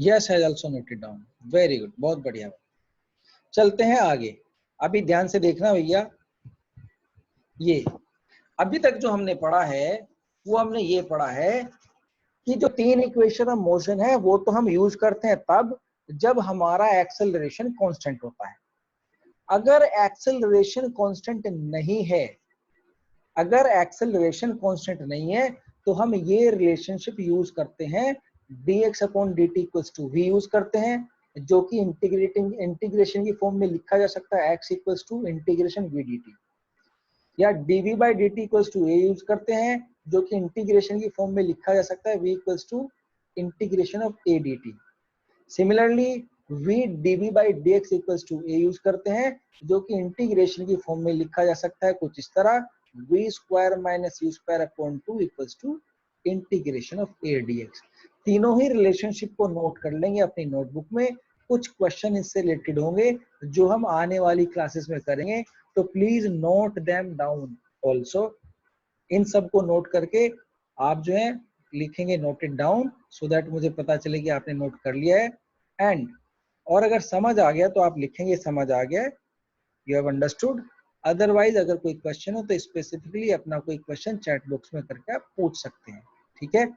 Yes has also noted down, very good, बहुत बढ़िया। चलते हैं आगे, अभी ध्यान से देखना भैया, ये अभी तक जो हमने पढ़ा है वो हमने ये पढ़ा है कि जो 3 इक्वेशन ऑफ मोशन है वो तो हम यूज करते हैं तब जब हमारा एक्सेलरेशन कांस्टेंट होता है। अगर एक्सेलरेशन कांस्टेंट नहीं है, अगर एक्सेलरेशन कांस्टेंट नहीं है तो हम ये रिलेशनशिप यूज करते हैं, dx upon dt equals to v use करते हैं, जो कि इंटीग्रेशन की फॉर्म में लिखा जा सकता है x equals to integration v dt, या dv by dt equals to a use करते हैं, जो कि इंटीग्रेशन की फॉर्म में लिखा जा सकता है v equals to integration of a dt। Similarly v dv by dx equals to a use करते हैं, जो कि इंटीग्रेशन की फॉर्म में लिखा जा सकता है कुछ इस तरह, v square minus u square upon 2 equals to integration of a dx। तीनों ही रिलेशनशिप को नोट कर लेंगे अपनी नोटबुक में, कुछ क्वेश्चन इससे रिलेटेड होंगे जो हम आने वाली क्लासेस में करेंगे, तो please note them down also. इन सब को नोट करके आप जो है लिखेंगे नोटेड डाउन, सो दैट मुझे पता चले कि आपने नोट कर लिया है। एंड और अगर समझ आ गया तो आप लिखेंगे समझ आ गया, यू हैव अंडरस्टूड। अदरवाइज अगर कोई क्वेश्चन हो तो स्पेसिफिकली अपना कोई क्वेश्चन चैट बॉक्स में करके आप पूछ सकते हैं, ठीक है।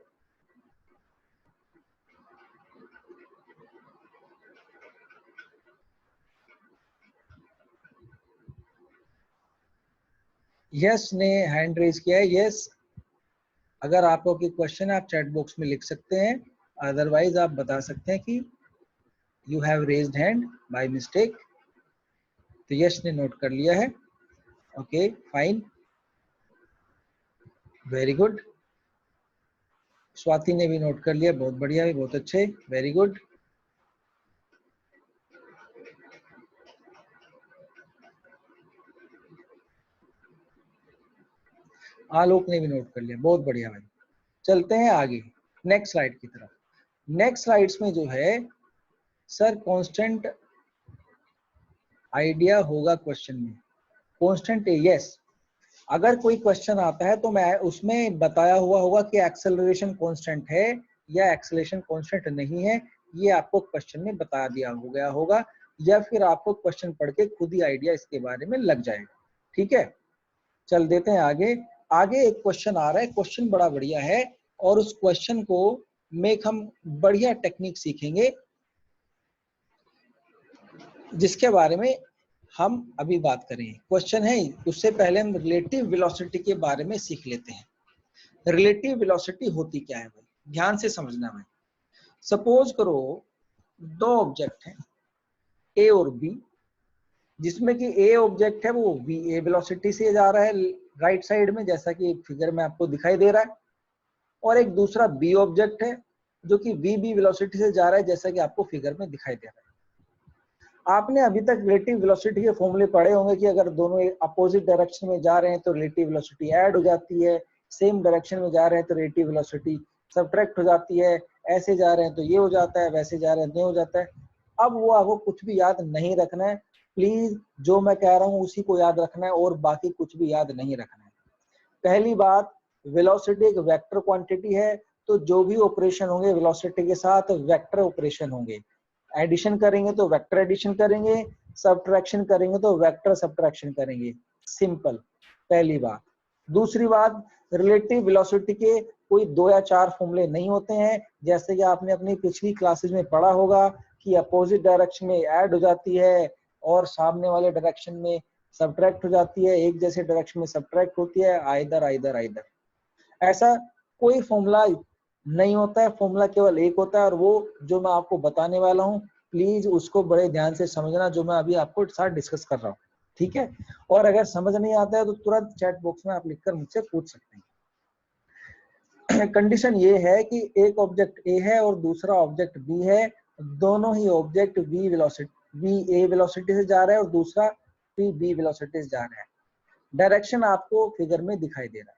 यस ने हैंड रेज किया है, यस। अगर आपको कोई क्वेश्चन है आप चैट बॉक्स में लिख सकते हैं, अदरवाइज आप बता सकते हैं कि you have raised hand by mistake. तो यश ने नोट कर लिया है, okay fine, very good. Swati ने भी नोट कर लिया, बहुत बढ़िया, भी बहुत अच्छे, वेरी गुड। आलोक ने भी नोट कर लिया, बहुत बढ़िया भाई। चलते हैं आगे नेक्स्ट स्लाइड की तरफ। नेक्स्ट स्लाइड्स में जो है सर कांस्टेंट आइडिया होगा क्वेश्चन में, कांस्टेंट यस। अगर कोई क्वेश्चन आता है तो मैं उसमें बताया हुआ होगा कि एक्सेलरेशन कांस्टेंट है या एक्सेलरेशन कांस्टेंट नहीं है, ये आपको क्वेश्चन में बता दिया हो गया होगा, या फिर आपको क्वेश्चन पढ़ के खुद ही आइडिया इसके बारे में लग जाएगा, ठीक है। चल देते हैं आगे। आगे एक क्वेश्चन आ रहा है, क्वेश्चन बड़ा बढ़िया है, और उस क्वेश्चन को में हम बढ़िया टेक्निक सीखेंगे जिसके बारे में हम अभी बात करेंगे। क्वेश्चन है, उससे पहले हम रिलेटिव वेलोसिटी के बारे में सीख लेते हैं। रिलेटिव वेलोसिटी होती क्या है भाई, ध्यान से समझना भाई। सपोज करो दो ऑब्जेक्ट हैं ए और बी, जिसमें कि ए ऑब्जेक्ट है वो वी ए वेलोसिटी से जा रहा है राइट साइड में, जैसा कि फिगर में आपको दिखाई दे रहा है, और एक दूसरा बी ऑब्जेक्ट है जो कि वी बी वेलोसिटी से जा रहा है, जैसा कि आपको फिगर में दिखाई दे रहा है। आपने अभी तक रिलेटिव वेलोसिटी के फॉर्मूले पढ़े होंगे कि अगर दोनों अपोजिट डायरेक्शन में जा रहे हैं तो रिलेटिव वेलोसिटी ऐड हो जाती है, सेम डायरेक्शन में जा रहे हैं तो रिलेटिव वेलोसिटी सबट्रैक्ट हो जाती है, ऐसे जा रहे हैं तो ये हो जाता है, वैसे जा रहे हैं तो ये हो जाता है। अब वो आपको कुछ भी याद नहीं रखना है, प्लीज जो मैं कह रहा हूँ उसी को याद रखना है और बाकी कुछ भी याद नहीं रखना है। पहली बात, वेलोसिटी एक वेक्टर क्वांटिटी है, तो जो भी ऑपरेशन होंगे वेलोसिटी के साथ वेक्टर ऑपरेशन होंगे। एडिशन करेंगे तो वेक्टर एडिशन करेंगे, सब्ट्रैक्शन करेंगे तो वेक्टर सब्ट्रैक्शन करेंगे, सिंपल, पहली बात। दूसरी बात, रिलेटिव वेलोसिटी के कोई 2 या 4 फॉर्मूले नहीं होते हैं, जैसे कि आपने अपनी पिछली क्लासेस में पढ़ा होगा कि अपोजिट डायरेक्शन में ऐड हो जाती है और सामने वाले डायरेक्शन में सब्ट्रैक्ट हो जाती है, एक जैसे डायरेक्शन में सब्ट्रैक्ट होती है, आइदर आइदर आइदर। ऐसा कोई फॉर्मूला नहीं होता है, फॉर्मूला केवल एक होता है, और वो जो मैं आपको बताने वाला हूँ प्लीज उसको बड़े ध्यान से समझना, जो मैं अभी आपको साथ डिस्कस कर रहा हूँ, ठीक है। और अगर समझ नहीं आता है तो तुरंत चैट बॉक्स में आप लिखकर मुझसे पूछ सकते हैं। कंडीशन ये है कि एक ऑब्जेक्ट ए है और दूसरा ऑब्जेक्ट बी है, दोनों ही ऑब्जेक्ट वी ए वेलोसिटी से जा रहा है और दूसरा वी बी वेलोसिटी से जा रहा है। डायरेक्शन आपको फिगर में दिखाई दे रहा है।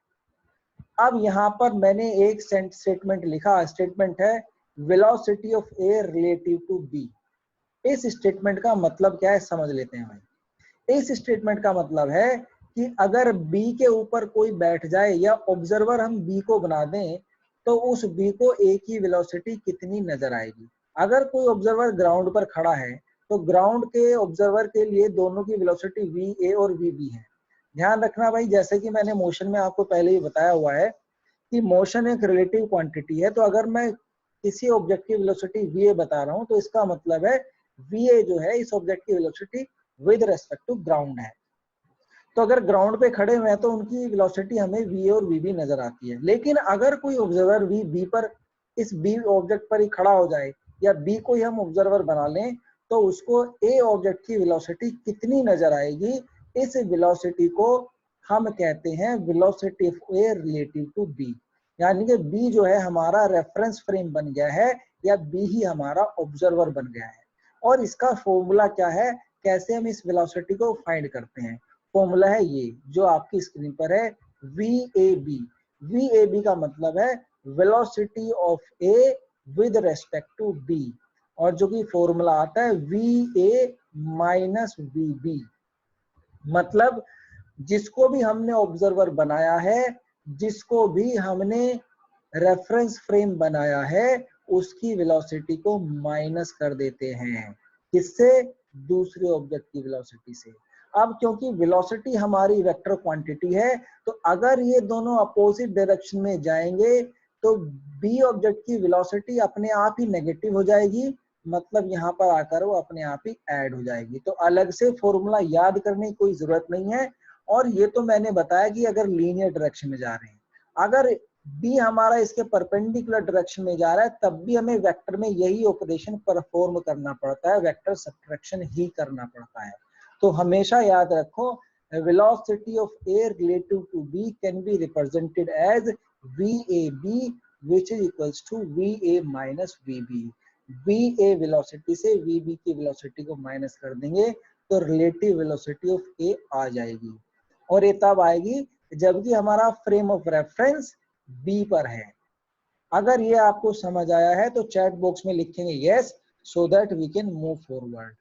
अब यहाँ पर मैंने एक स्टेटमेंट लिखा, स्टेटमेंट है velocity of A relative to B. इस स्टेटमेंट का मतलब क्या है समझ लेते हैं भाई। इस स्टेटमेंट का मतलब है कि अगर बी के ऊपर कोई बैठ जाए या ऑब्जर्वर हम बी को बना दें तो उस बी को ए की वेलोसिटी कितनी नजर आएगी। अगर कोई ऑब्जर्वर ग्राउंड पर खड़ा है तो ग्राउंड के ऑब्जर्वर के लिए दोनों की वेलोसिटी va और vb है। ध्यान रखना भाई, जैसे कि मैंने मोशन में आपको पहले ही बताया हुआ है कि मोशन एक रिलेटिव क्वांटिटी है, तो अगर मैं किसी ऑब्जेक्ट की वेलोसिटी va बता रहा हूं तो इसका मतलब है va जो है इस ऑब्जेक्ट की velocity with respect to ground है। तो अगर ग्राउंड पे खड़े हुए हैं तो उनकी वेलोसिटी हमें va और vb नजर आती है। लेकिन अगर कोई ऑब्जर्वर b पर इस b ऑब्जेक्ट पर ही खड़ा हो जाए या b को ही हम ऑब्जर्वर बना लें तो उसको a ऑब्जेक्ट की वेलोसिटी कितनी नजर आएगी, इस वेलोसिटी को हम कहते हैं velocity of A relative to b। यानी कि b जो है हमारा रेफरेंस फ्रेम बन गया है या b ही हमारा ऑब्जर्वर बन गया है। और इसका फॉर्मूला क्या है, कैसे हम इस वेलोसिटी को फाइंड करते हैं? फॉर्मूला है ये जो आपकी स्क्रीन पर है, VAB। VAB का मतलब है velocity of A with respect to B, और जो कि फॉर्मूला आता है VA माइनस VB। मतलब जिसको भी हमने ऑब्जर्वर बनाया है, जिसको भी हमने रेफरेंस फ्रेम बनाया है, उसकी वेलोसिटी को माइनस कर देते हैं। किससे? दूसरे ऑब्जेक्ट की वेलोसिटी से। अब क्योंकि वेलोसिटी हमारी वेक्टर क्वांटिटी है, तो अगर ये दोनों अपोजिट डायरेक्शन में जाएंगे तो बी ऑब्जेक्ट की वेलोसिटी अपने आप ही नेगेटिव हो जाएगी, मतलब यहाँ पर आकर वो अपने आप ही ऐड हो जाएगी। तो अलग से फॉर्मूला याद करने की कोई जरूरत नहीं है। और ये तो मैंने बताया कि अगर लीनियर डायरेक्शन में जा रहे हैं, अगर बी हमारा इसके परपेंडिकुलर डायरेक्शन में जा रहा है तब भी हमें वेक्टर में यही ऑपरेशन परफॉर्म करना पड़ता है, वेक्टर सब्ट्रैक्शन ही करना पड़ता है। तो हमेशा याद रखो, velocity of A relative to B can be represented as VAB which is equals to VA minus VB। VA velocity से VB की वेलोसिटी को माइनस कर देंगे तो रिलेटिव वेलोसिटी ऑफ A आ जाएगी। और ये तब आएगी जबकि हमारा फ्रेम ऑफ रेफरेंस B पर है। अगर ये आपको समझ आया है तो चैट बॉक्स में लिखेंगे yes, so that we can move forward.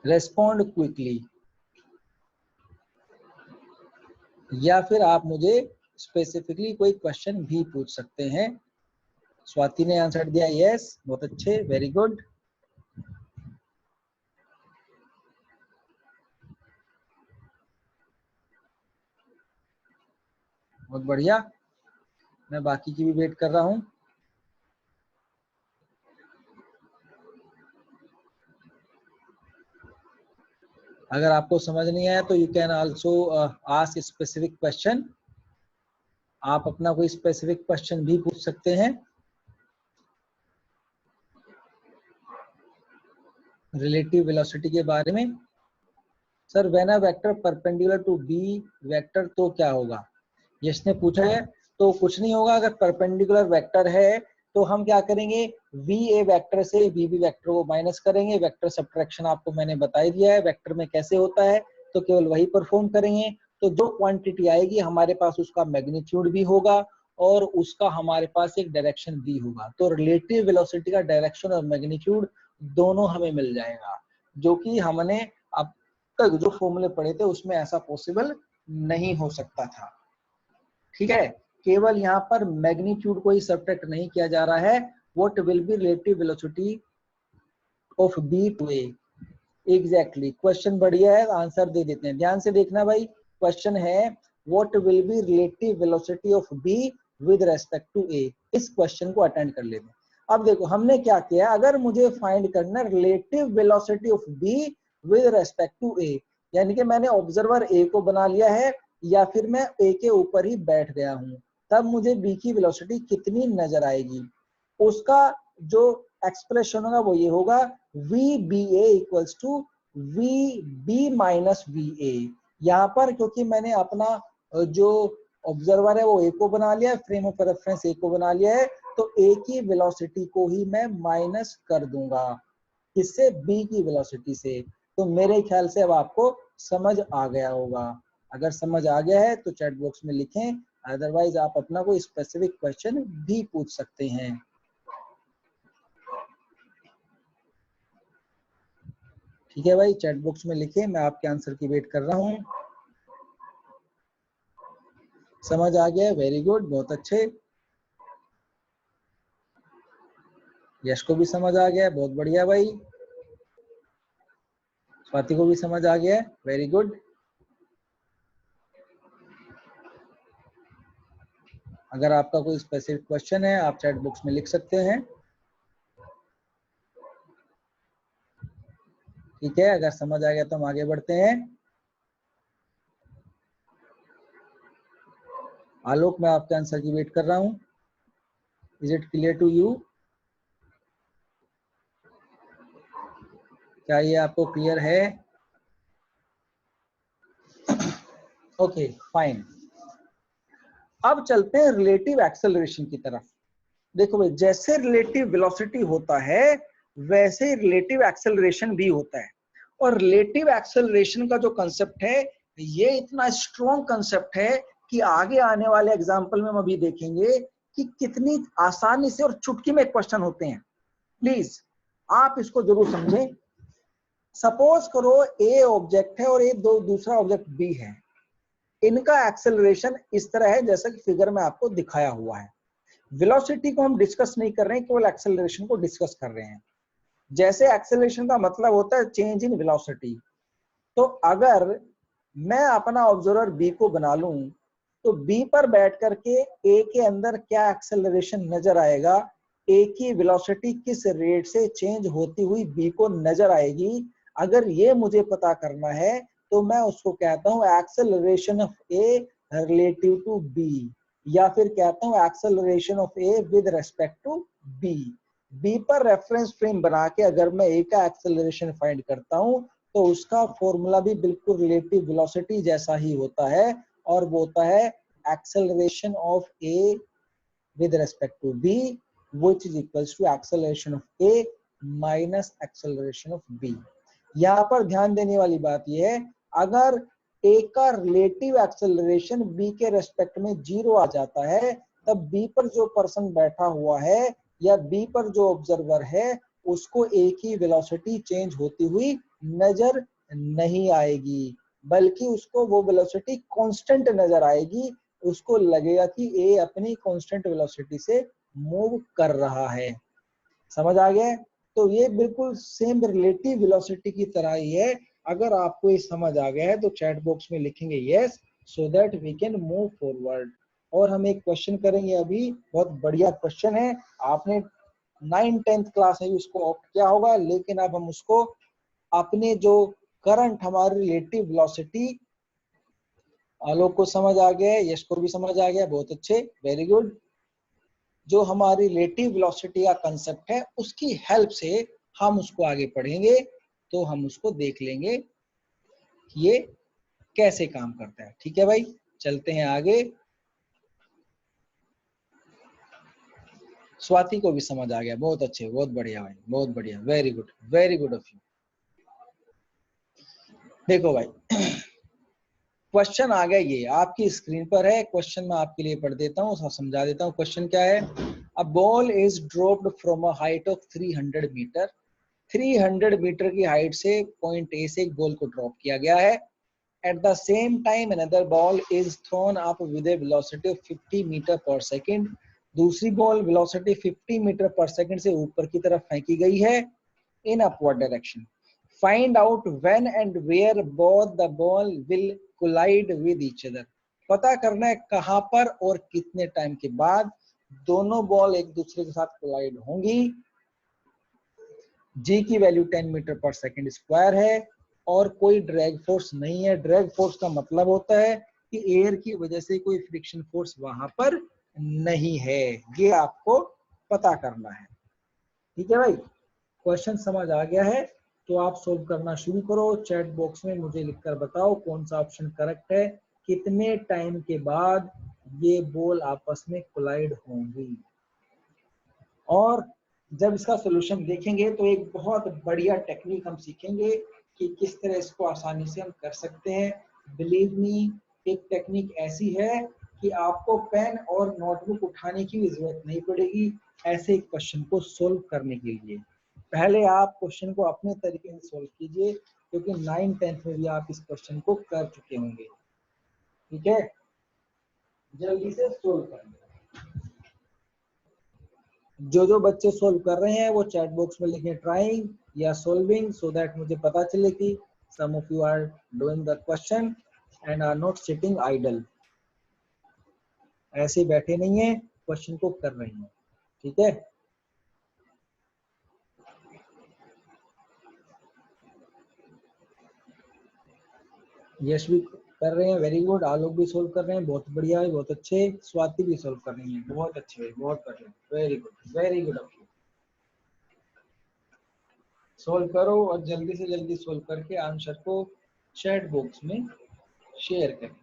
Respond quickly, या फिर आप मुझे स्पेसिफिकली कोई क्वेश्चन भी पूछ सकते हैं। स्वाति ने आंसर दिया यस, बहुत अच्छे, वेरी गुड। बहुत बढ़िया, मैं बाकी की भी वेट कर रहा हूं। अगर आपको समझ नहीं आया तो you can also ask specific question. आप अपना कोई स्पेसिफिक क्वेश्चन भी पूछ सकते हैं रिलेटिव वेलोसिटी के बारे में। Sir when a vector perpendicular to B vector तो क्या होगा, यश ने पूछा है। तो कुछ नहीं होगा, अगर परपेंडिकुलर वेक्टर है तो हम क्या करेंगे, वी ए वेक्टर से वी बी वेक्टर को माइनस करेंगे। वेक्टर सब्ट्रैक्शन आपको मैंने बता ही दिया है वेक्टर में कैसे होता है, तो केवल वही परफॉर्म करेंगे। तो जो क्वांटिटी आएगी हमारे पास उसका मैग्नीट्यूड भी होगा और उसका हमारे पास एक डायरेक्शन भी होगा। तो रिलेटिव वेलोसिटी का डायरेक्शन और मैग्नीट्यूड दोनों हमें मिल जाएगा, जो कि हमने अब तक जो फॉर्मूले पढ़े थे उसमें ऐसा पॉसिबल नहीं हो सकता था। ठीक है, केवल यहाँ पर मैग्नीट्यूड को ही सब्ट्रैक्ट नहीं किया जा रहा है। What will be relative velocity of B to A, exactly. Question बढ़िया है, आंसर दे देते हैं। ध्यान से देखना भाई, क्वेश्चन है what will be relative velocity of B with respect to A. इस क्वेश्चन को अटेंड कर लेते हैं। अब देखो हमने क्या किया, अगर मुझे फाइंड करना relative velocity of B with respect to A, यानी कि मैंने ऑब्जर्वर ए को बना लिया है या फिर मैं ए के ऊपर ही बैठ गया हूं, तब मुझे बी की वेलोसिटी कितनी नजर आएगी, उसका जो एक्सप्रेशन होगा वो ये होगा VBA equals to VB minus VA। यहाँ पर क्योंकि मैंने अपना जो ऑब्जर्वर है वो ए को बना लिया है, फ्रेम ऑफ रेफरेंस ए को बना लिया है, तो ए की वेलोसिटी को ही मैं माइनस कर दूंगा, किससे, बी की वेलोसिटी से। तो मेरे ख्याल से अब आपको समझ आ गया होगा। अगर समझ आ गया है तो चैट बॉक्स में लिखें, अदरवाइज आप अपना कोई स्पेसिफिक क्वेश्चन भी पूछ सकते हैं। ठीक है भाई, चैट बॉक्स में लिखिए, मैं आपके आंसर की वेट कर रहा हूँ। समझ आ गया, वेरी गुड, बहुत अच्छे। यश को भी समझ आ गया है, बहुत बढ़िया भाई। स्वाति को भी समझ आ गया है, वेरी गुड। अगर आपका कोई स्पेसिफिक क्वेश्चन है आप चैट बॉक्स में लिख सकते हैं, ठीक है। अगर समझ आ गया तो हम आगे बढ़ते हैं। आलोक, मैं आपके आंसर की वेट कर रहा हूं। Is it clear to you? क्या ये आपको क्लियर है? Okay fine. अब चलते हैं रिलेटिव एक्सेलरेशन की तरफ। देखो भाई, जैसे रिलेटिव वेलोसिटी होता है वैसे रिलेटिव एक्सेलरेशन भी होता है। और रिलेटिव एक्सेलरेशन का जो कंसेप्ट है ये इतना स्ट्रॉन्ग कंसेप्ट है कि आगे आने वाले एग्जाम्पल में हम अभी देखेंगे कि कितनी आसानी से और चुटकी में क्वेश्चन होते हैं। प्लीज आप इसको जरूर समझें। सपोज करो ए ऑब्जेक्ट है और ए दूसरा ऑब्जेक्ट बी है। इनका एक्सेलरेशन इस तरह है जैसा कि फिगर में आपको दिखाया हुआ है। वेलोसिटी को हम डिस्कस नहीं कर रहे हैं, केवल एक्सेलरेशन को डिस्कस कर रहे हैं। जैसे एक्सेलरेशन का मतलब होता है चेंज इन वेलोसिटी। तो अगर मैं अपना ऑब्जर्वर बी को बना लूं तो बी पर बैठ करके ए के अंदर क्या एक्सेलरेशन नजर आएगा, ए की वेलोसिटी किस रेट से चेंज होती हुई बी को नजर आएगी, अगर ये मुझे पता करना है तो मैं उसको कहता हूं acceleration of A relative to B, या फिर कहता हूं acceleration of A with respect to B. B पर रेफरेंस फ्रेम बना के अगर मैं ए का एक्सेलरेशन फाइंड करता हूं तो उसका फॉर्मूला भी बिल्कुल रिलेटिव वेलोसिटी जैसा ही होता है, और वो होता है acceleration of A with respect to b which is equals to acceleration of a minus acceleration of b। यहाँ पर ध्यान देने वाली बात यह है, अगर a का रिलेटिव एक्सेलरेशन b के रेस्पेक्ट में 0 आ जाता है तब b पर जो पर्सन बैठा हुआ है या b पर जो ऑब्जर्वर है उसको a की वेलोसिटी चेंज होती हुई नजर नहीं आएगी, बल्कि उसको वो वेलोसिटी कांस्टेंट नजर आएगी। उसको लगेगा कि ए अपनी कांस्टेंट वेलोसिटी से मूव कर रहा है। समझ आ गया? तो ये बिल्कुल सेम रिलेटिव वेलोसिटी की तरह ही है। अगर आपको ये समझ आ गया है तो चैट बॉक्स में लिखेंगे yes, so that we can move forward. और हम एक क्वेश्चन करेंगे अभी, बहुत बढ़िया क्वेश्चन है। आपने 9th-10th क्लास में उसको ऑप्ट किया होगा, लेकिन अब हम उसको अपने जो करंट हमारी रिलेटिव वेलोसिटी, आलोक को समझ आ गया है, यश को भी समझ आ गया, बहुत अच्छे, वेरी गुड। जो हमारी रिलेटिव वेलोसिटी का कंसेप्ट है उसकी हेल्प से हम उसको आगे पढ़ेंगे, तो हम उसको देख लेंगे कि ये कैसे काम करता है। ठीक है भाई, चलते हैं आगे। स्वाति को भी समझ आ गया, बहुत अच्छे, बहुत बढ़िया भाई, बहुत बढ़िया, very good, very good of you. देखो भाई, क्वेश्चन आ गया, ये आपकी स्क्रीन पर है। क्वेश्चन मैं आपके लिए पढ़ देता हूँ, समझा देता हूँ। क्वेश्चन क्या है? A ball is dropped from a height of 300 metre. 300 metre की हाइट से पॉइंट ए से एक बॉल को ड्रॉप किया गया है। At the same time another ball is thrown up with a velocity of 50 metre per second. दूसरी ball velocity 50 metre per second से ऊपर की तरफ फेंकी गई है in upward direction. Find out when and where both the ball will collide with each other। पता करना है कहां पर और कितने टाइम के बाद दोनों बॉल एक दूसरे के साथ कोलाइड होंगी। जी की value 10 metre per second square है और कोई ड्रैग फोर्स नहीं है। ड्रैग फोर्स का मतलब होता है कि एयर की वजह से कोई फ्रिक्शन फोर्स वहां पर नहीं है, ये आपको पता करना है। ठीक है भाई, क्वेश्चन समझ आ गया है तो आप सोल्व करना शुरू करो। चैट बॉक्स में मुझे लिखकर बताओ कौन सा ऑप्शन करेक्ट है, कितने टाइम के बाद ये बॉल आपस में कोलाइड होंगी। और जब इसका सॉल्यूशन देखेंगे तो एक बहुत बढ़िया टेक्निक हम सीखेंगे कि किस तरह इसको आसानी से हम कर सकते हैं। बिलीव मी, एक टेक्निक ऐसी है कि आपको पेन और नोटबुक उठाने की भी जरूरत नहीं पड़ेगी ऐसे क्वेश्चन को सोल्व करने के लिए। पहले आप क्वेश्चन को अपने तरीके से सोल्व कीजिए, क्योंकि 9th-10th में भी आप इस क्वेश्चन को कर चुके होंगे। ठीक है, जल्दी से सोल्व करेंगे। जो बच्चे सोल्व कर रहे हैं वो चैट बॉक्स में लिखें ट्राइंग या सोल्विंग, सो दैट मुझे पता चले कि some of you are doing the question and are not sitting idle, ऐसे बैठे नहीं है, क्वेश्चन को कर रहे हैं। ठीक है, यश भी कर रहे हैं, वेरी गुड। आलोक भी सोल्व कर रहे हैं, बहुत बढ़िया है, बहुत अच्छे। स्वाति भी सोल्व कर रही है, बहुत अच्छे, बहुत बढ़िया, very good, very good. Solve करो और जल्दी से जल्दी सोल्व करके आंसर को चैट बॉक्स में शेयर करें।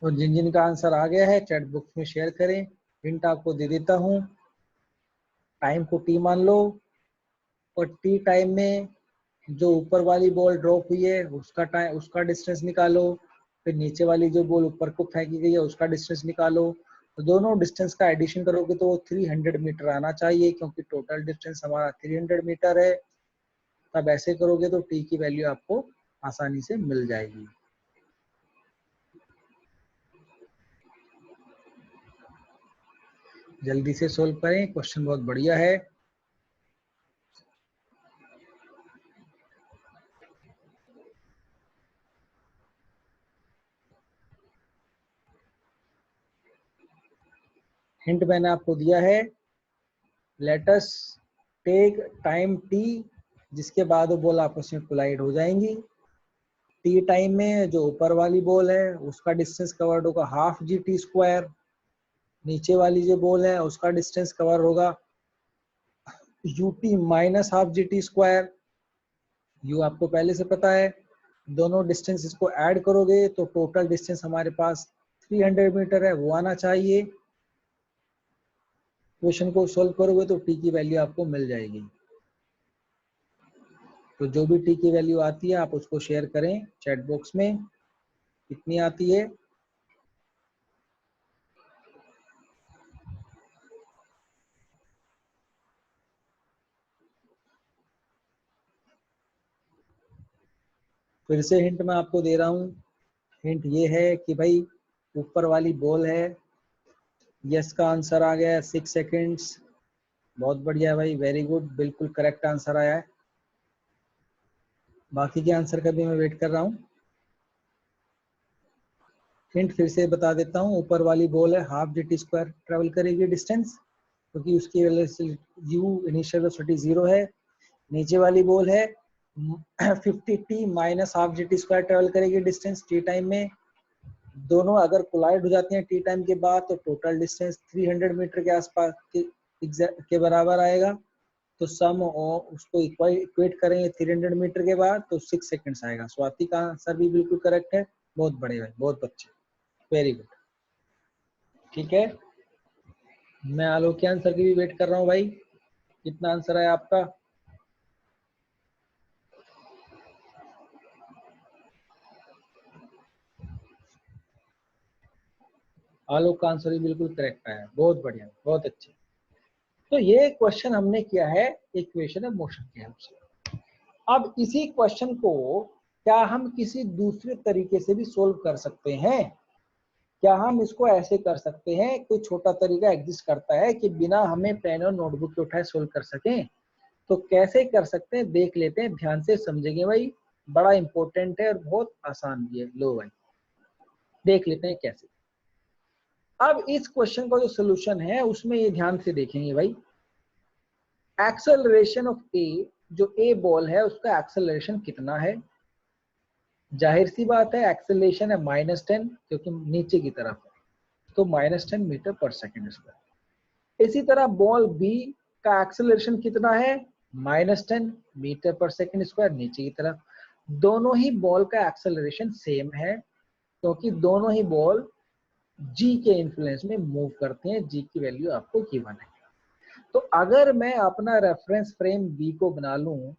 और जिन जिन का आंसर आ गया है चैट बॉक्स में शेयर करें। हिंट आपको दे देता हूँ, टाइम को टी मान लो और टी टाइम में जो ऊपर वाली बॉल ड्रॉप हुई है उसका टाइम, उसका डिस्टेंस निकालो, फिर नीचे वाली जो बॉल ऊपर को फेंकी गई है उसका डिस्टेंस निकालो। तो दोनों डिस्टेंस का एडिशन करोगे तो 300 मीटर आना चाहिए, क्योंकि टोटल डिस्टेंस हमारा 300 मीटर है। तब ऐसे करोगे तो टी की वैल्यू आपको आसानी से मिल जाएगी। जल्दी से सोल्व करें, क्वेश्चन बहुत बढ़िया है। हिंट मैंने आपको दिया है, let us take time T, जिसके बाद वो बॉल आपस में कोलाइड हो जाएंगी। टी टाइम में जो ऊपर वाली बॉल है उसका डिस्टेंस कवर्ड होगा हाफ जी टी स्क्वायर, नीचे वाली जो बॉल है उसका डिस्टेंस कवर होगा U T minus half G T square. You आपको पहले से पता है, दोनों डिस्टेंस को ऐड करोगे तो टोटल डिस्टेंस हमारे पास 300 मीटर है, वो आना चाहिए। क्वेश्चन को सोल्व करोगे तो टी की वैल्यू आपको मिल जाएगी। तो जो भी टी की वैल्यू आती है आप उसको शेयर करें चैट बॉक्स में, कितनी आती है। फिर से हिंट मैं आपको दे रहा हूँ, हिंट ये है कि भाई ऊपर वाली बॉल है, यस का आंसर आ गया है 6 सेकेंड्स। बहुत बढ़िया है भाई, वेरी गुड, बिल्कुल करेक्ट आंसर आया है। बाकी के आंसर का भी मैं वेट कर रहा हूँ। हिंट फिर से बता देता हूँ, ऊपर वाली बॉल है half G T square travel करेगी डिस्टेंस, क्योंकि उसकी वजह से यू इनिशियल वेलोसिटी 0 है। नीचे वाली बॉल है 50 T minus half G T square travel करेगी डिस्टेंस टी टाइम में। दोनों अगर कोलाइड हो जाती हैं टी टाइम के बाद तो टोटल डिस्टेंस 300 मीटर के आसपास के बराबर आएगा। तो सम उसको इक्वेट करेंगे 300 मीटर के बाद तो 6 सेकंड्स आएगा। स्वाति का आंसर भी बिल्कुल करेक्ट है, बहुत बड़े भाई, बहुत अच्छे, वेरी गुड। ठीक है, मैं आलोक के आंसर की भी वेट कर रहा हूँ भाई, कितना आंसर है आपका। आलोक का आंसर भी बिल्कुल करेक्ट है, बहुत बढ़िया, बहुत अच्छे। तो ये क्वेश्चन हमने किया है इक्वेशन ऑफ मोशन के हेल्प से। अब इसी क्वेश्चन को क्या हम किसी दूसरे तरीके से भी सोल्व कर सकते हैं? क्या हम इसको ऐसे कर सकते हैं, कोई छोटा तरीका एग्जिस्ट करता है कि बिना हमें पेन और नोटबुक के उठाए सोल्व कर सकें? तो कैसे कर सकते हैं देख लेते हैं, ध्यान से समझेंगे भाई, बड़ा इंपॉर्टेंट है और बहुत आसान भी है। लो भाई देख लेते हैं कैसे। अब इस क्वेश्चन का जो सोल्यूशन है उसमें ये ध्यान से देखेंगे भाई, एक्सेलरेशन ऑफ ए, जो ए बॉल है उसका एक्सेलरेशन कितना है। जाहिर सी बात है एक्सेलरेशन है -10 क्योंकि नीचे की तरफ है, तो -10 मीटर पर सेकेंड स्क्वायर। इसी तरह बॉल बी का एक्सेलरेशन कितना है, -10 मीटर पर सेकेंड स्क्वायर नीचे की तरफ। दोनों ही बॉल का एक्सेलरेशन सेम है क्योंकि दोनों ही बॉल जी के इन्फ्लुएंस में मूव करते हैं, जी की वैल्यू आपको गिवन है। तो अगर मैं अपना रेफरेंस फ्रेम बी को बना लूं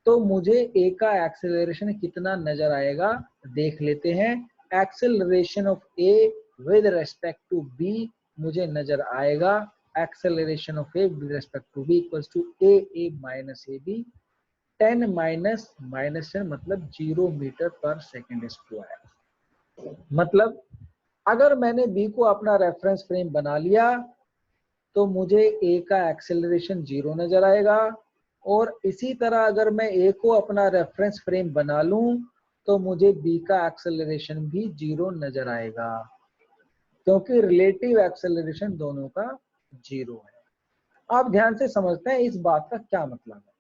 तो मुझे ए का एक्सेलरेशन कितना नजर आएगा देख लेते हैं। Acceleration of A with respect to B मुझे नजर आएगा, acceleration of A with respect to B equals to A minus A B, 10 minus -10 मतलब 0 मीटर पर सेकेंड स्क्वायर। मतलब अगर मैंने बी को अपना रेफरेंस फ्रेम बना लिया तो मुझे ए का एक्सेलरेशन 0 नजर आएगा, और इसी तरह अगर मैं ए को अपना रेफरेंस फ्रेम बना लूं तो मुझे बी का एक्सेलरेशन भी 0 नजर आएगा क्योंकि रिलेटिव एक्सेलरेशन दोनों का 0 है। आप ध्यान से समझते हैं इस बात का क्या मतलब है।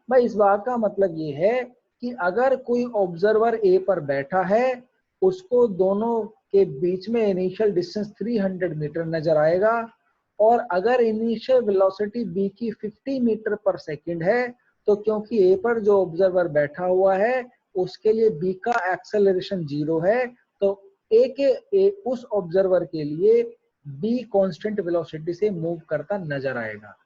भाई इस बात का मतलब ये है कि अगर कोई ऑब्जर्वर ए पर बैठा है उसको दोनों के बीच में इनिशियल डिस्टेंस 300 मीटर नजर आएगा, और अगर इनिशियल वेलोसिटी बी की 50 मीटर पर सेकंड है तो क्योंकि ए पर जो ऑब्जर्वर बैठा हुआ है उसके लिए बी का एक्सेलरेशन 0 है, तो उस ऑब्जर्वर के लिए बी कांस्टेंट वेलोसिटी से मूव करता नजर आएगा।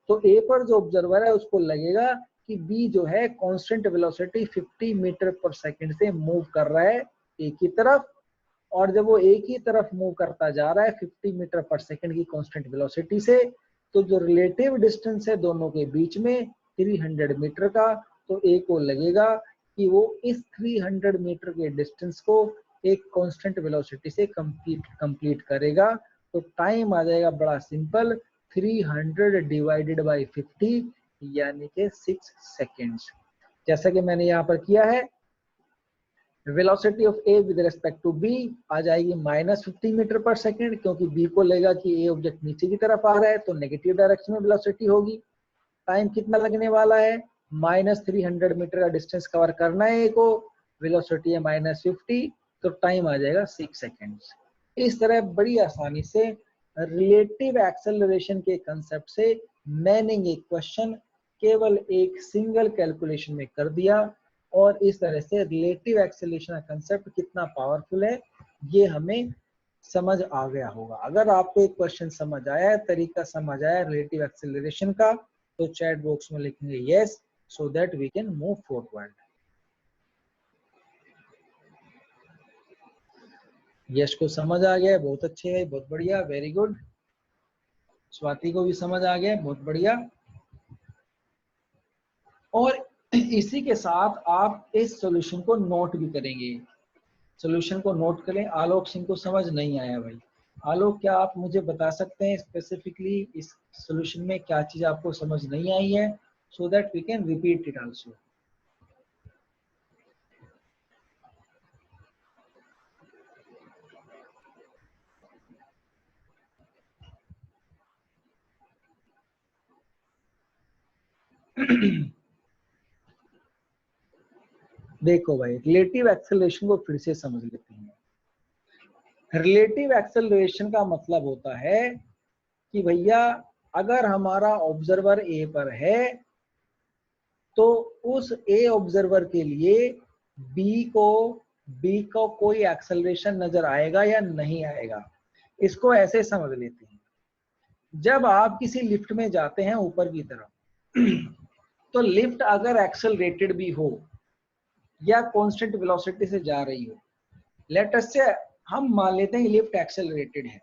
तो ए पर जो ऑब्जर्वर है उसको लगेगा कि बी जो है constant velocity 50 metre per second से मूव कर रहा है ए की तरफ, और जब वो एक ही तरफ मूव करता जा रहा है 50 मीटर पर सेकंड की कांस्टेंट वेलोसिटी से, तो जो रिलेटिव डिस्टेंस है दोनों के बीच में 300 मीटर का, तो ए को लगेगा कि वो इस 300 मीटर के डिस्टेंस को एक कांस्टेंट वेलोसिटी से कंप्लीट करेगा। तो टाइम आ जाएगा बड़ा सिंपल, 300 डिवाइडेड बाई 50 यानी कि 6 सेकेंड्स। जैसा कि मैंने यहाँ पर किया है, velocity of A with respect to B आ जाएगी -50 मीटर पर सेकंड, क्योंकि बी को लगेगा कि ए ऑब्जेक्ट नीचे की तरफ आ रहा है तो नेगेटिव डायरेक्शन में वेलोसिटी होगी। टाइम कितना लगने वाला है, -300 मीटर का डिस्टेंस कवर करना है ए को, वेलोसिटी है -50, तो टाइम आ जाएगा 6 सेकेंड्स। इस तरह बड़ी आसानी से रिलेटिव एक्सेलरेशन के कंसेप्ट से मैंने ये क्वेश्चन केवल एक सिंगल कैलकुलेशन में कर दिया, और इस तरह से रिलेटिव एक्सेलरेशन का कंसेप्ट कितना पावरफुल है ये हमें समझ आ गया होगा। अगर आपको एक क्वेश्चन समझ आया है, तरीका समझ आया रिलेटिव एक्सेलरेशन का, तो चैट बॉक्स में लिखेंगे yes, so that we can move forward. Yash को समझ आ गया है, बहुत अच्छे है, बहुत बढ़िया, वेरी गुड। स्वाति को भी समझ आ गया, बहुत बढ़िया। और इसी के साथ आप इस सॉल्यूशन को नोट भी करेंगे। सॉल्यूशन को नोट करें। आलोक सिंह को समझ नहीं आया भाई। आलोक, क्या आप मुझे बता सकते हैं स्पेसिफिकली इस सॉल्यूशन में क्या चीज आपको समझ नहीं आई है, so that we can repeat it also. देखो भाई, रिलेटिव एक्सेलरेशन को फिर से समझ लेते हैं। रिलेटिव एक्सेलरेशन का मतलब होता है कि भैया अगर हमारा ऑब्जर्वर ए पर है तो उस ए ऑब्जर्वर के लिए बी को कोई एक्सेलरेशन नजर आएगा या नहीं आएगा। इसको ऐसे समझ लेते हैं, जब आप किसी लिफ्ट में जाते हैं ऊपर की तरफ तो लिफ्ट अगर एक्सेलरेटेड भी हो या कांस्टेंट वेलोसिटी से जा रही हो, लेट अस से हम मान लेते हैं लिफ्ट एक्सेलरेटेड है,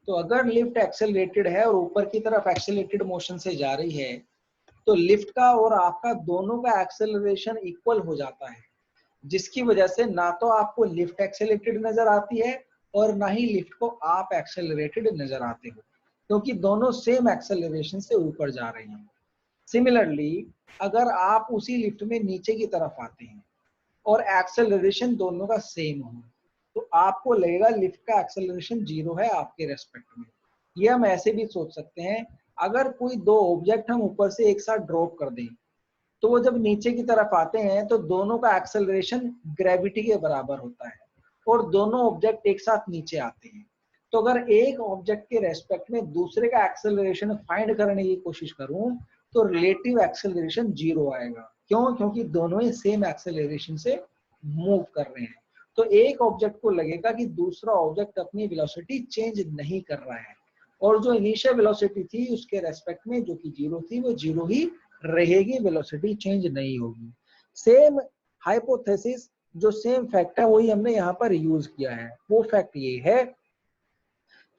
तो अगर लिफ्ट एक्सेलरेटेड है और ऊपर की तरफ एक्सेलरेटेड मोशन से जा रही है तो लिफ्ट का और आपका दोनों का एक्सेलरेशन इक्वल हो जाता है, जिसकी वजह से ना तो आपको लिफ्ट एक्सेलरेटेड नजर आती है और ना ही लिफ्ट को आप एक्सेलरेटेड नजर आते हो, क्योंकि दोनों सेम एक्सेलरेशन से ऊपर जा रहे हैं। सिमिलरली अगर आप उसी लिफ्ट में नीचे की तरफ आते हैं और एक्सेलरेशन दोनों का सेम हो, तो आपको लगेगा लिफ्ट का एक्सेलरेशन 0 है आपके रेस्पेक्ट में। ये हम ऐसे भी सोच सकते हैं, अगर कोई दो ऑब्जेक्ट हम ऊपर से एक साथ ड्रॉप कर दें, तो वो जब नीचे की तरफ आते हैं तो दोनों का एक्सेलरेशन ग्रेविटी के बराबर होता है और दोनों ऑब्जेक्ट एक साथ नीचे आते हैं। तो अगर एक ऑब्जेक्ट के रेस्पेक्ट में दूसरे का एक्सेलरेशन फाइंड करने की कोशिश करूं तो रिलेटिव एक्सेलरेशन 0 आएगा। क्यों? क्योंकि दोनों ही सेम एक्सेलरेशन से मूव कर रहे हैं। तो एक ऑब्जेक्ट को लगेगा कि दूसरा ऑब्जेक्ट अपनी वेलोसिटी चेंज नहीं कर रहा है, और जो इनिशियल वेलोसिटी थी उसके रेस्पेक्ट में जो कि 0 थी वो 0 ही रहेगी, वेलोसिटी चेंज नहीं होगी। सेम हाइपोथेसिस, जो सेम फैक्ट है वही हमने यहाँ पर यूज किया है। वो फैक्ट ये है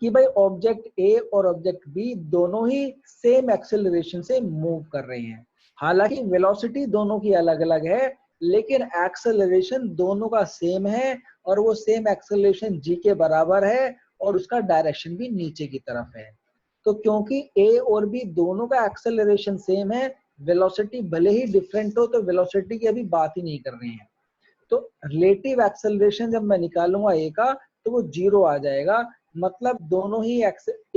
कि भाई ऑब्जेक्ट ए और ऑब्जेक्ट बी दोनों ही सेम एक्सेलरेशन से मूव कर रहे हैं। हालांकि वेलोसिटी दोनों की अलग अलग है, लेकिन एक्सेलरेशन दोनों का सेम है, और वो सेम एक्सेलरेशन जी के बराबर है और उसका डायरेक्शन भी नीचे की तरफ है। तो क्योंकि ए और बी दोनों का एक्सेलरेशन सेम है, वेलोसिटी भले ही डिफरेंट हो तो वेलोसिटी की अभी बात ही नहीं कर रहे हैं। तो रिलेटिव एक्सेलरेशन जब मैं निकालूंगा ए का तो वो 0 आ जाएगा, मतलब दोनों ही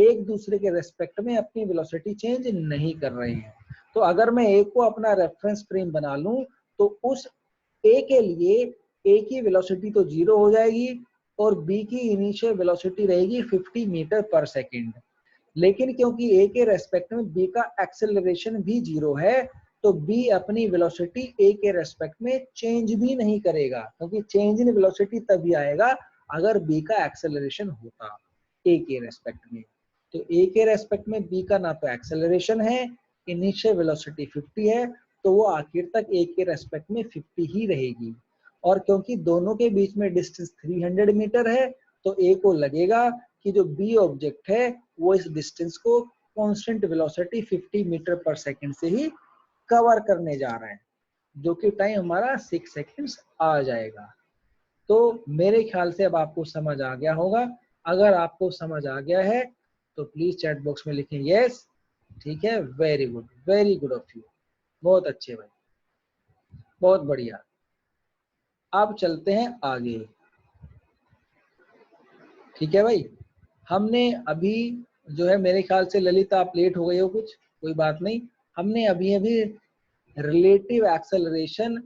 एक दूसरे के रेस्पेक्ट में अपनी वेलोसिटी चेंज नहीं कर रहे हैं। तो अगर मैं ए को अपना रेफरेंस फ्रेम बना लूं तो उस ए के लिए ए की वेलोसिटी तो 0 हो जाएगी और बी की इनिशियल वेलोसिटी रहेगी 50 मीटर पर सेकेंड। लेकिन क्योंकि ए के रेस्पेक्ट में बी का एक्सेलरेशन भी 0 है, तो बी अपनी वेलोसिटी ए के रेस्पेक्ट में चेंज भी नहीं करेगा, क्योंकि चेंज इन वेलोसिटी तभी आएगा अगर बी का एक्सेलरेशन होता ए के रेस्पेक्ट में। तो ए के रेस्पेक्ट में बी का ना तो एक्सेलरेशन है, इनिशियल वेलोसिटी 50 है, तो वो आखिर तक ए के रेस्पेक्ट में 50 ही रहेगी। और क्योंकि दोनों के बीच में डिस्टेंस 300 मीटर है, तो ए को लगेगा कि जो बी ऑब्जेक्ट है वो इस डिस्टेंस को constant velocity 50 metre per second से ही कवर करने जा रहा है, जो कि टाइम हमारा 6 सेकंड्स आ जाएगा। तो मेरे ख्याल से अब आपको समझ आ गया होगा। अगर आपको समझ आ गया है तो प्लीज चैट बॉक्स में लिखें यस। ठीक है, वेरी गुड ऑफ यू, बहुत अच्छे भाई, बहुत बढ़िया। अब चलते हैं आगे। ठीक है भाई, हमने अभी जो है, मेरे ख्याल से ललित आप लेट हो गए हो कुछ, कोई बात नहीं, हमने अभी अभी रिलेटिव एक्सेलरेशन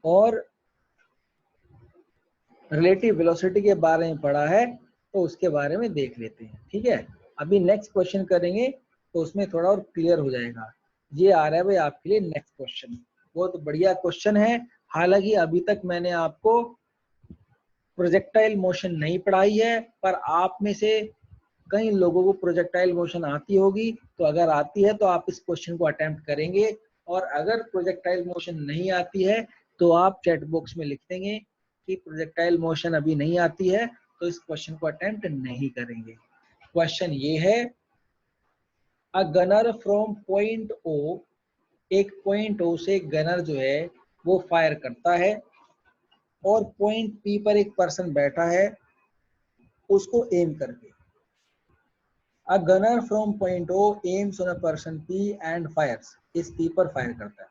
और रिलेटिव वेलोसिटी के बारे में पढ़ा है, तो उसके बारे में देख लेते हैं। ठीक है, अभी नेक्स्ट क्वेश्चन करेंगे तो उसमें थोड़ा और क्लियर हो जाएगा। ये आ रहा है भाई आपके लिए नेक्स्ट क्वेश्चन, बहुत बढ़िया क्वेश्चन है। हालांकि अभी तक मैंने आपको प्रोजेक्टाइल मोशन नहीं पढ़ाई है, पर आप में से कई लोगों को प्रोजेक्टाइल मोशन आती होगी, तो अगर आती है तो आप इस क्वेश्चन को अटेम्प्ट करेंगे, और अगर प्रोजेक्टाइल मोशन नहीं आती है तो आप चैट बॉक्स में लिख देंगे कि प्रोजेक्टाइल मोशन अभी नहीं आती है, तो इस क्वेश्चन को अटेम्प्ट नहीं करेंगे। क्वेश्चन ये है, अ गनर फ्रॉम पॉइंट ओ, एक पॉइंट ओ से गनर जो है वो फायर करता है, और पॉइंट पी पर एक पर्सन बैठा है उसको एम करके। A gunner from point O aims on a person P and fires. इस P पर फायर करता है।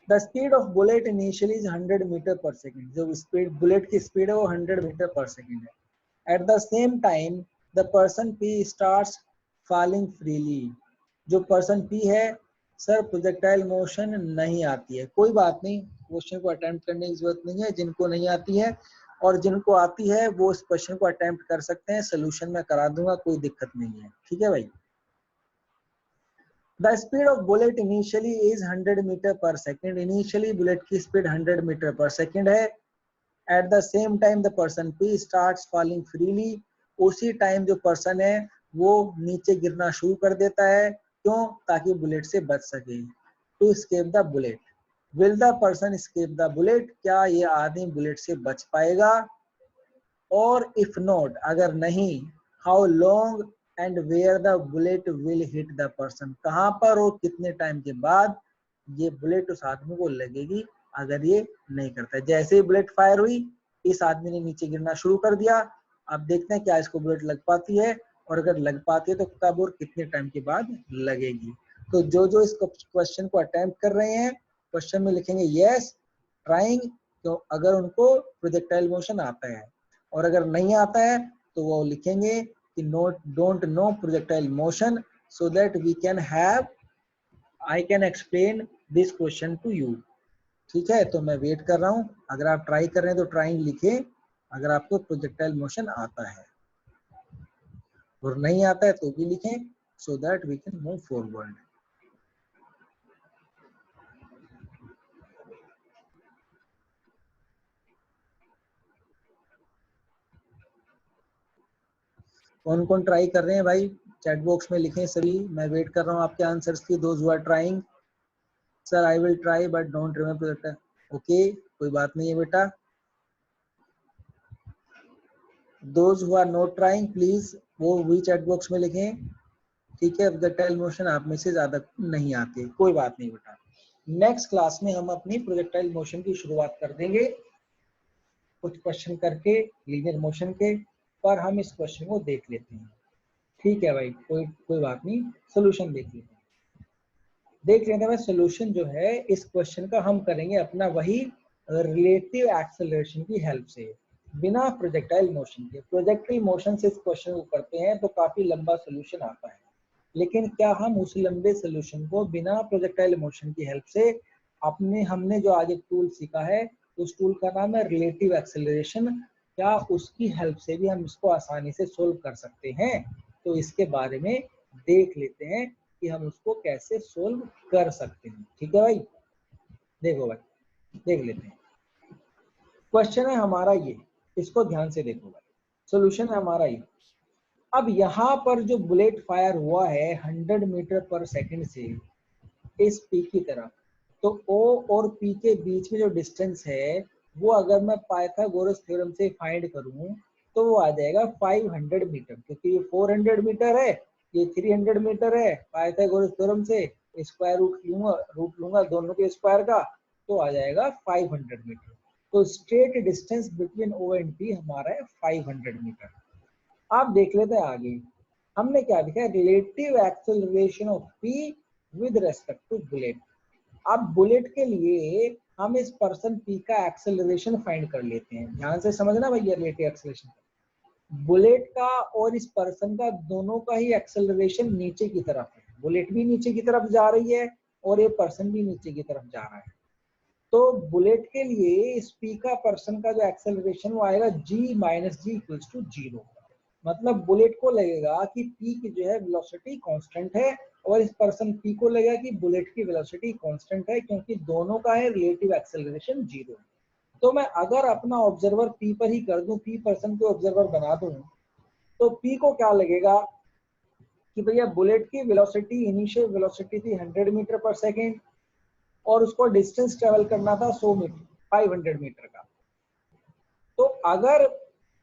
The speed of bullet initially is 100 metre per second. जो स्पीड बुलेट की स्पीड है वो 100 मीटर पर सेकेंड है। At the same time, the person P starts falling freely. जो पर्सन P है, सर प्रोजेक्टाइल मोशन नहीं आती है। कोई बात नहीं, क्वेश्चन को अटेम्प्ट करने की जरूरत नहीं है। जिनको नहीं आती है और जिनको आती है वो इस क्वेश्चन को अटेम्प्ट कर सकते हैं, सोल्यूशन में करा दूंगा, कोई दिक्कत नहीं है। ठीक है भाई। The speed of bullet initially is 100 metre per second. Initially bullet की स्पीड 100 मीटर पर सेकेंड है। At the same time the person P starts falling freely. उसी टाइम जो पर्सन है वो नीचे गिरना शुरू कर देता है। क्यों? ताकि बुलेट से बच सके। To escape the bullet. Will the person escape the bullet? क्या ये आदमी बुलेट से बच पाएगा? और if not, अगर नहीं, how long and where the bullet will hit the person? कहाँ पर और कितने टाइम के बाद ये बुलेट उस आदमी को लगेगी अगर ये नहीं करता। जैसे ही बुलेट फायर हुई, इस आदमी ने नीचे गिरना शुरू कर दिया। अब देखते हैं क्या इसको बुलेट लग पाती है, और अगर लग पाती है तो कब और कितने टाइम के बाद लगेगी। तो जो जो इस क्वेश्चन को अटेम्प्ट कर रहे हैं, क्वेश्चन में लिखेंगे यस ट्राइंग, तो अगर उनको प्रोजेक्टाइल मोशन आता है, और अगर नहीं आता है तो वो लिखेंगे कि note don't know projectile motion, so that we can have I can explain this question to you. ठीक है, तो मैं वेट कर रहा हूँ। अगर आप ट्राई कर रहे हैं तो ट्राइंग लिखें, अगर आपको प्रोजेक्टाइल मोशन आता है, और नहीं आता है तो भी लिखें, so that we can move forward. कौन कौन ट्राई कर रहे हैं भाई, चैट बॉक्स में लिखें सभी, मैं वेट कर रहा हूँ आपके आंसर्स की। Those who are trying, sir I will try but don't remember projectile, okay कोई बात नहीं है बेटा। Those who are not trying please वो भी चैट बॉक्स में लिखें। ठीक है, प्रोजेक्टाइल मोशन आप में से ज्यादा नहीं आते, कोई बात नहीं बेटा। नेक्स्ट क्लास में हम अपनी प्रोजेक्टाइल मोशन की शुरुआत कर देंगे कुछ क्वेश्चन करके लीनियर मोशन के, पर हम इस क्वेश्चन को देख लेते हैं। ठीक है भाई, कोई बात नहीं, सोल्यूशन देख लेते हैं। देख लेते हैं सोल्यूशन जो है इस क्वेश्चन का, हम करेंगे अपना वही रिलेटिव एक्सेलरेशन की हेल्प से, बिना प्रोजेक्टाइल मोशन के। प्रोजेक्टाइल मोशन से इस क्वेश्चन को करते हैं तो काफी लंबा सोल्यूशन आता है, लेकिन क्या हम उस लंबे सोल्यूशन को बिना प्रोजेक्टाइल मोशन की हेल्प से हमने जो आज एक टूल सीखा है, उस टूल का नाम है रिलेटिव एक्सेलरेशन, क्या उसकी हेल्प से भी हम इसको आसानी से सोल्व कर सकते हैं? तो इसके बारे में देख लेते हैं कि हम उसको कैसे सोल्व कर सकते हैं। ठीक है भाई, देखो भाई, देख लेते हैं। क्वेश्चन है हमारा ये, इसको ध्यान से देखो भाई, सोल्यूशन है हमारा ये। अब यहाँ पर जो बुलेट फायर हुआ है 100 मीटर पर सेकंड से इस पी की तरफ, तो ओ और पी के बीच में जो डिस्टेंस है वो अगर मैं पाइथागोरस थ्योरम से फाइंड करूं तो वो आ जाएगा 500 मीटर, क्योंकि ये 400 मीटर है, ये 300 मीटर है। पाइथागोरस थ्योरम से स्क्वायर रूट लूंगा दोनों के स्क्वायर का, तो आ जाएगा 500 मीटर। तो straight distance between O and P हमारा है 500 मीटर। आप देख लेते हैं आगे, हमने क्या लिखा है, relative acceleration of P with respect to bullet. अब बुलेट के लिए हम इस पर्सन पी का एक्सेलरेशन फाइंड कर लेते हैं। ध्यान से समझना भैया, रिलेटिव एक्सेलरेशन बुलेट का और इस पर्सन का दोनों का ही एक्सेलरेशन नीचे की तरफ है। बुलेट भी नीचे की तरफ जा रही है और ये पर्सन भी नीचे की तरफ जा रहा है। तो बुलेट के लिए इस पी का पर्सन का जो एक्सेलरेशन वो आएगा g minus G equals to 0। मतलब बुलेट को लगेगा कि पी की जो है वेलोसिटी कांस्टेंट है, और इस पर्सन पी को लगेगा कि बुलेट की वेलोसिटी कांस्टेंट है, क्योंकि दोनों का है रिलेटिव एक्सेलरेशन 0। तो मैं अगर अपना ऑब्जर्वर पी पर ही कर दूं, पी पर्सन को ऑब्जर्वर बना दूं, तो पी को क्या लगेगा कि भैया बुलेट की वेलोसिटी, इनिशियल वेलोसिटी थी 100 मीटर पर सेकेंड, और उसको डिस्टेंस ट्रेवल करना था 100 मीटर 500 मीटर का। तो अगर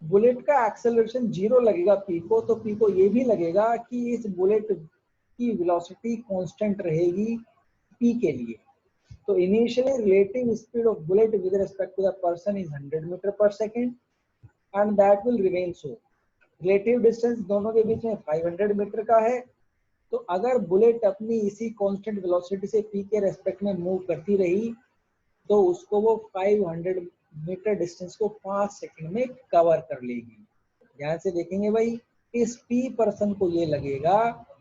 बुलेट का एक्सेलरेशन 0 लगेगा पी को, तो पी को ये भी लगेगा कि इस बुलेट की वेलोसिटी कांस्टेंट रहेगी पी के लिए। तो initially relative speed of bullet with respect to the person is 100 metre per second and that will remain so. Relative distance दोनों के बीच में 500 मीटर का है। तो अगर बुलेट अपनी इसी कांस्टेंट वेलोसिटी से पी के रेस्पेक्ट में मूव करती रही, तो उसको वो 500 मीटर डिस्टेंस को 5 सेकंड में कवर कर लेगी। ध्यान से देखेंगे भाई, इस पी पर्सन को ये लगेगा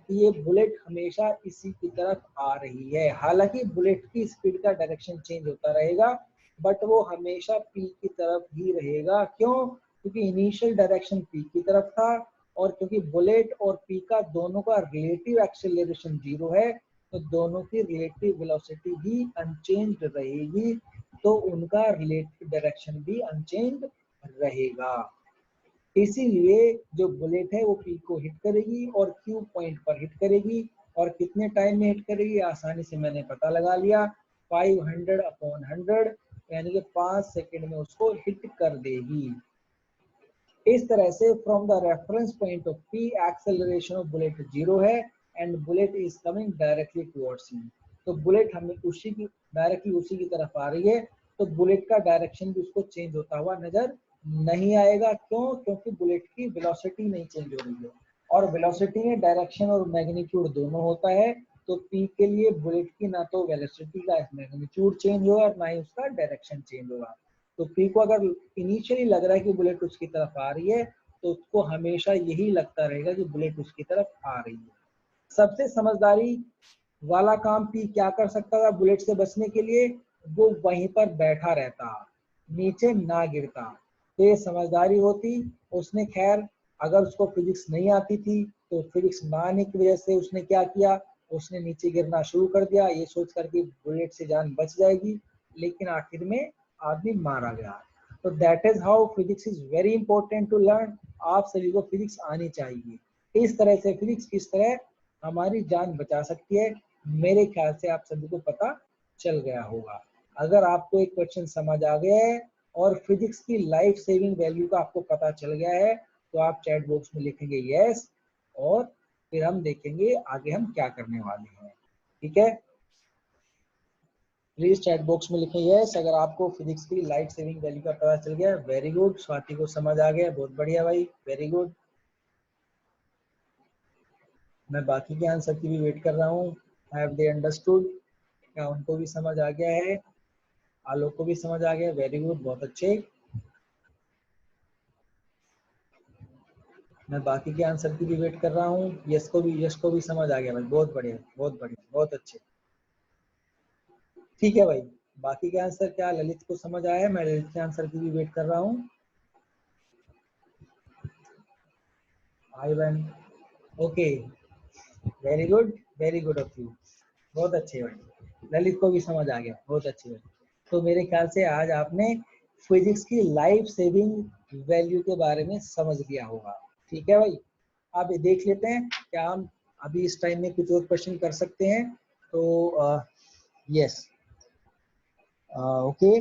कि ये बुलेट हमेशा इसी की तरफ आ रही है। हालांकि बुलेट की स्पीड का डायरेक्शन चेंज होता रहेगा, बट वो हमेशा पी की तरफ ही रहेगा। क्यों? क्योंकि इनिशियल डायरेक्शन पी की तरफ था, और क्योंकि बुलेट और पी का दोनों का रिलेटिव एक्सेलरेशन 0 है, तो दोनों की रिलेटिव वेलोसिटी भी अनचेंज्ड रहेगी, तो उनका रिलेटिव डायरेक्शन भी अनचेंज्ड रहेगा। इसीलिए जो बुलेट है वो पी को हिट करेगी और क्यू पॉइंट पर हिट करेगी, और कितने टाइम में हिट करेगी आसानी से मैंने पता लगा लिया, 500 अपॉन 100, यानी कि 5 सेकंड में उसको हिट कर देगी। इस तरह से from the reference point of P acceleration of bullet 0 है and bullet is coming directly towards him. तो बुलेट हमें डायरेक्टली उसी की तरफ आ रही है, तो बुलेट का डायरेक्शन भी उसको चेंज होता हुआ नजर नहीं आएगा। क्यों? क्योंकि बुलेट की वेलोसिटी नहीं चेंज हो रही है, और वेलोसिटी में डायरेक्शन और मैग्नीट्यूड दोनों होता है, तो P के लिए बुलेट की ना तो वेलोसिटी का मैग्नीट्यूड चेंज होगा और ना ही उसका डायरेक्शन चेंज होगा। तो P को अगर इनिशियली लग रहा है कि बुलेट उसकी तरफ आ रही है तो उसको हमेशा यही लगता रहेगा कि बुलेट उसकी तरफ आ रही है। सबसे समझदारी वाला काम P क्या कर सकता था बुलेट से बचने के लिए, वो वहीं पर बैठा रहता, नीचे ना गिरता। तो ये समझदारी होती। उसने खैर अगर उसको फिजिक्स नहीं आती थी तो फिजिक्स ना आने की वजह से उसने क्या किया, उसने नीचे गिरना शुरू कर दिया ये सोच कर कि बुलेट से जान बच जाएगी, लेकिन आखिर में आदमी मारा गया। तो that is how physics is very important to learn. आप सभी को फिजिक्स आनी चाहिए। इस तरह से फिजिक्स किस तरह हमारी जान बचा सकती है, मेरे ख्याल से आप सभी को पता चल गया होगा। अगर आपको एक क्वेश्चन समझ आ गया है और फिजिक्स की लाइफ सेविंग वैल्यू का आपको पता चल गया है तो आप चैट बॉक्स में लिखेंगे यस, और फिर हम देखेंगे आगे हम क्या करने वाले हैं। ठीक है, प्लीज चैट बॉक्स में लिखें यस अगर आपको फिजिक्स की लाइफ सेविंग वैल्यू का पता चल गया। वेरी गुड, स्वाति को समझ आ गया, बहुत बढ़िया भाई, वेरी गुड। मैं बाकी के आंसर की भी वेट कर रहा हूँ। हैव दे अंडरस्टूड, क्या उनको भी समझ आ गया है? आलोक को भी समझ आ गया, वेरी गुड, बहुत अच्छे। मैं बाकी के आंसर की भी वेट कर रहा हूँ। यश को भी समझ आ गया भाई, बहुत बढ़िया, बहुत बढ़िया, बहुत अच्छे। ठीक है भाई, बाकी के आंसर क्या ललित को समझ आया? मैं ललित के आंसर की भी वेट कर रहा हूँ। हाय बहन, okay, very good, very good of you, बहुत अच्छे भाई, ललित को भी समझ आ गया, बहुत अच्छे भाई। तो मेरे ख्याल से आज आपने फिजिक्स की लाइफ सेविंग वैल्यू के बारे में समझ लिया होगा। ठीक है भाई, अब देख लेते हैं क्या हम अभी इस टाइम में कुछ और क्वेश्चन कर सकते हैं। तो यस, ओके,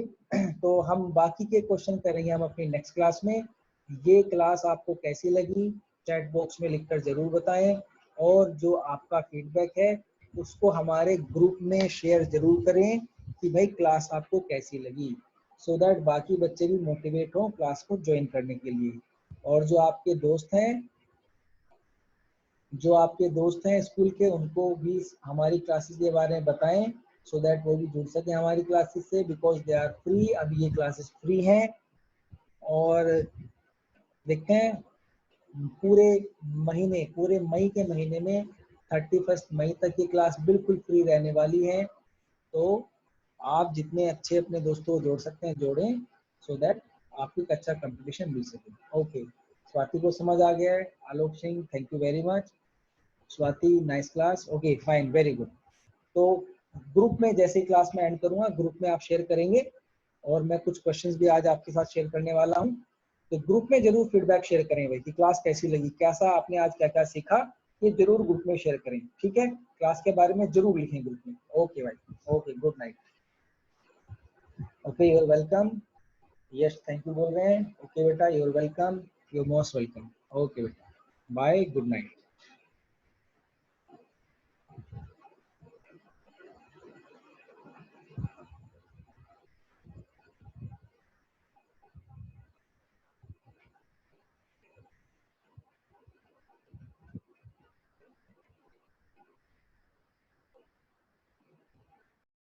तो हम बाकी के क्वेश्चन करेंगे हम अपनी नेक्स्ट क्लास में। ये क्लास आपको कैसी लगी चैट बॉक्स में लिखकर जरूर बताएं, और जो आपका फीडबैक है उसको हमारे ग्रुप में शेयर जरूर करें कि भाई क्लास आपको कैसी लगी, सो दैट बाकी बच्चे भी मोटिवेट हों क्लास को ज्वाइन करने के लिए। और जो आपके दोस्त हैं स्कूल के, उनको भी हमारी क्लासेस के बारे में बताएं सो दैट वो भी जुड़ सके हमारी क्लासेस से, बिकॉज दे आर फ्री। अभी ये क्लासेस फ्री हैं, और देखते हैं पूरे मई के महीने में 31 मई तक ये क्लास बिल्कुल फ्री रहने वाली है। तो आप जितने अच्छे अपने दोस्तों को जोड़ सकते हैं जोड़ें, सो दैट आपको एक अच्छा कंपटीशन मिल सके। ओके, स्वाति को समझ आ गया है। Alok Singh, thank you very much. Swati, nice class, okay fine, very good. तो ग्रुप में जैसे ही क्लास में एंड करूंगा ग्रुप में आप शेयर करेंगे, और मैं कुछ क्वेश्चंस भी आज आपके साथ शेयर करने वाला हूं। तो ग्रुप में जरूर फीडबैक शेयर करें भाई कि क्लास कैसी लगी, कैसा आपने आज क्या क्या सीखा, ये जरूर ग्रुप में शेयर करें। ठीक है, क्लास के बारे में जरूर लिखें ग्रुप में। ओके भाई, okay, good night. Okay, you're welcome. Yes, thank you बोल रहे हैं। ओके बेटा, you're welcome, you're most welcome. Okay बेटा, बाय, गुड नाइट।